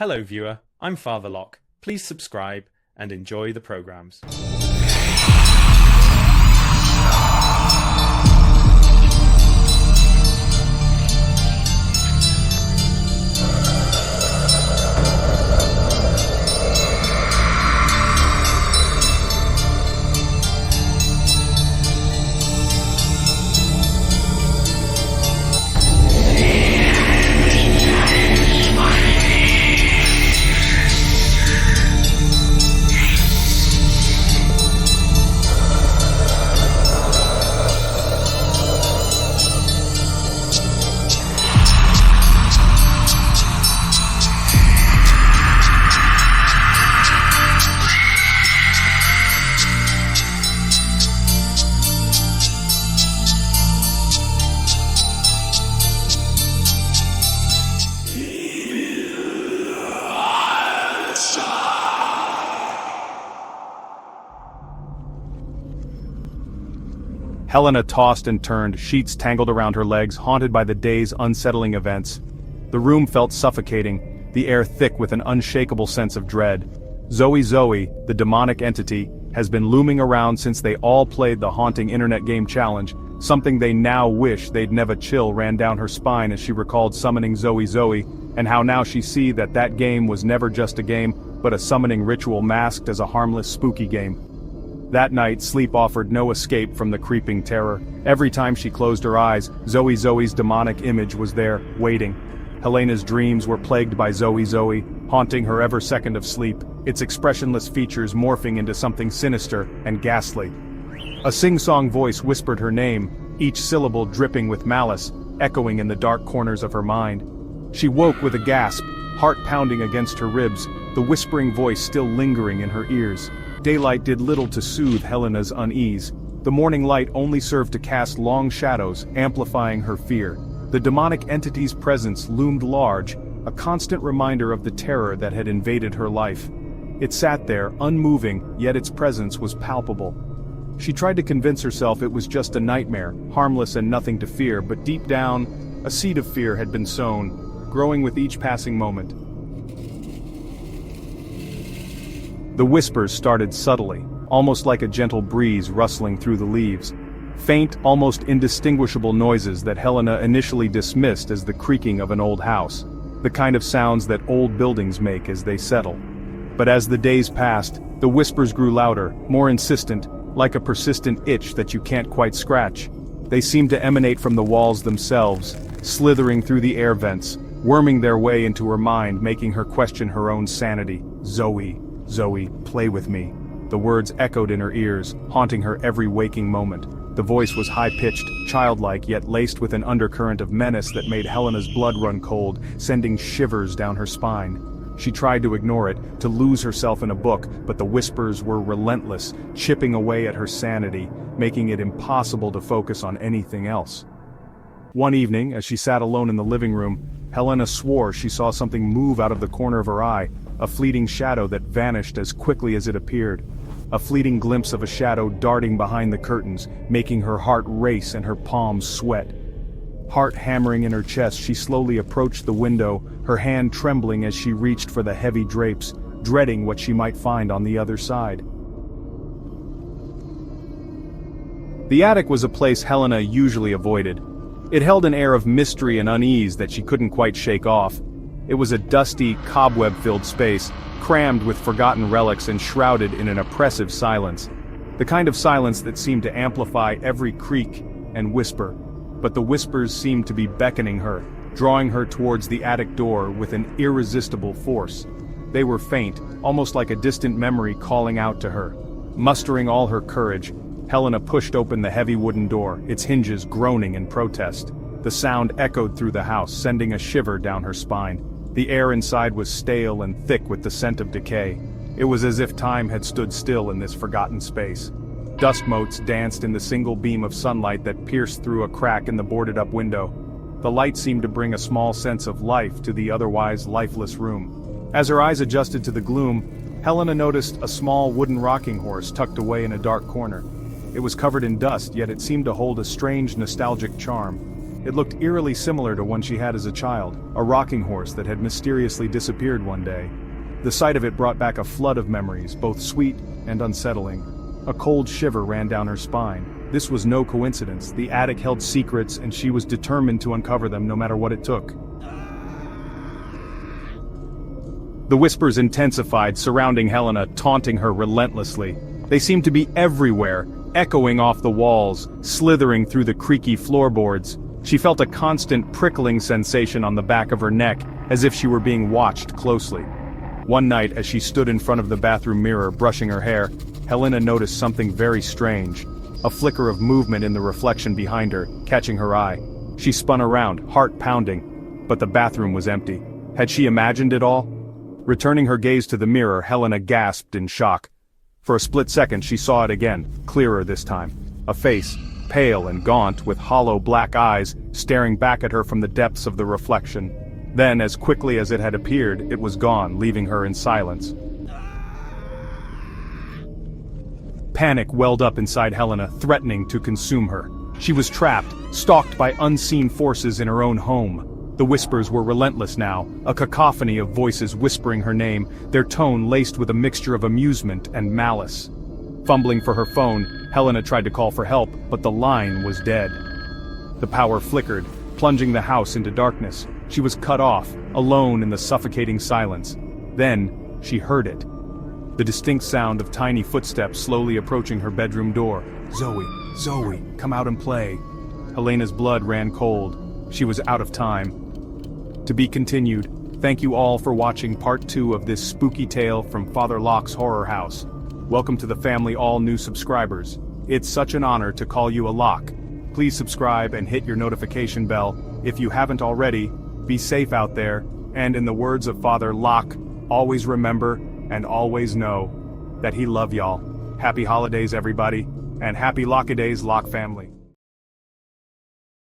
Hello viewer, I'm Father Lokk. Please subscribe and enjoy the programs. Helena tossed and turned, sheets tangled around her legs, haunted by the day's unsettling events. The room felt suffocating, the air thick with an unshakable sense of dread. ZOEY ZOEY, the demonic entity, has been looming around since they all played the haunting internet game challenge, something they now wish they'd never. Chill ran down her spine as she recalled summoning ZOEY ZOEY, and how now she see that game was never just a game, but a summoning ritual masked as a harmless spooky game. That night, sleep offered no escape from the creeping terror. Every time she closed her eyes, ZOEY ZOEY's demonic image was there, waiting. Helena's dreams were plagued by ZOEY ZOEY, haunting her every second of sleep, its expressionless features morphing into something sinister and ghastly. A sing-song voice whispered her name, each syllable dripping with malice, echoing in the dark corners of her mind. She woke with a gasp, heart pounding against her ribs, the whispering voice still lingering in her ears. Daylight did little to soothe Helena's unease. The morning light only served to cast long shadows, amplifying her fear. The demonic entity's presence loomed large, a constant reminder of the terror that had invaded her life. It sat there, unmoving, yet its presence was palpable. She tried to convince herself it was just a nightmare, harmless and nothing to fear, but deep down, a seed of fear had been sown, growing with each passing moment. The whispers started subtly, almost like a gentle breeze rustling through the leaves. Faint, almost indistinguishable noises that Helena initially dismissed as the creaking of an old house, the kind of sounds that old buildings make as they settle. But as the days passed, the whispers grew louder, more insistent, like a persistent itch that you can't quite scratch. They seemed to emanate from the walls themselves, slithering through the air vents, worming their way into her mind, making her question her own sanity. ZOEY, ZOEY, play with me. The words echoed in her ears, haunting her every waking moment. The voice was high-pitched, childlike, yet laced with an undercurrent of menace that made Helena's blood run cold, sending shivers down her spine. She tried to ignore it, to lose herself in a book, but the whispers were relentless, chipping away at her sanity, making it impossible to focus on anything else. One evening, as she sat alone in the living room, Helena swore she saw something move out of the corner of her eye, a fleeting shadow that vanished as quickly as it appeared. A fleeting glimpse of a shadow darting behind the curtains, making her heart race and her palms sweat. Heart hammering in her chest, she slowly approached the window, her hand trembling as she reached for the heavy drapes, dreading what she might find on the other side. The attic was a place Helena usually avoided. It held an air of mystery and unease that she couldn't quite shake off. It was a dusty, cobweb-filled space, crammed with forgotten relics and shrouded in an oppressive silence. The kind of silence that seemed to amplify every creak and whisper. But the whispers seemed to be beckoning her, drawing her towards the attic door with an irresistible force. They were faint, almost like a distant memory calling out to her. Mustering all her courage, Helena pushed open the heavy wooden door, its hinges groaning in protest. The sound echoed through the house, sending a shiver down her spine. The air inside was stale and thick with the scent of decay. It was as if time had stood still in this forgotten space. Dust motes danced in the single beam of sunlight that pierced through a crack in the boarded-up window. The light seemed to bring a small sense of life to the otherwise lifeless room. As her eyes adjusted to the gloom, Helena noticed a small wooden rocking horse tucked away in a dark corner. It was covered in dust, yet it seemed to hold a strange nostalgic charm. It looked eerily similar to one she had as a child, a rocking horse that had mysteriously disappeared one day. The sight of it brought back a flood of memories, both sweet and unsettling. A cold shiver ran down her spine. This was no coincidence. The attic held secrets, and she was determined to uncover them no matter what it took. The whispers intensified, surrounding Helena, taunting her relentlessly. They seemed to be everywhere, echoing off the walls, slithering through the creaky floorboards. She felt a constant prickling sensation on the back of her neck, as if she were being watched closely. One night, as she stood in front of the bathroom mirror, brushing her hair, Helena noticed something very strange. A flicker of movement in the reflection behind her, catching her eye. She spun around, heart pounding. But the bathroom was empty. Had she imagined it all? Returning her gaze to the mirror, Helena gasped in shock. For a split second she saw it again, clearer this time. A face, pale and gaunt, with hollow black eyes, staring back at her from the depths of the reflection. Then, as quickly as it had appeared, it was gone, leaving her in silence. Panic welled up inside Helena, threatening to consume her. She was trapped, stalked by unseen forces in her own home. The whispers were relentless now, a cacophony of voices whispering her name, their tone laced with a mixture of amusement and malice. Fumbling for her phone, Helena tried to call for help, but the line was dead. The power flickered, plunging the house into darkness. She was cut off, alone in the suffocating silence. Then, she heard it. The distinct sound of tiny footsteps slowly approaching her bedroom door. "Zoe, Zoe, come out and play." Helena's blood ran cold. She was out of time. To be continued. Thank you all for watching part 2 of this spooky tale from Father Lokk's Horror House. Welcome to the family, all new subscribers. It's such an honor to call you a Lokk. Please subscribe and hit your notification bell. If you haven't already, be safe out there, and in the words of Father Lokk, always remember and always know that he loves y'all. Happy holidays, everybody, and happy Lokk-a-days, Lokk family.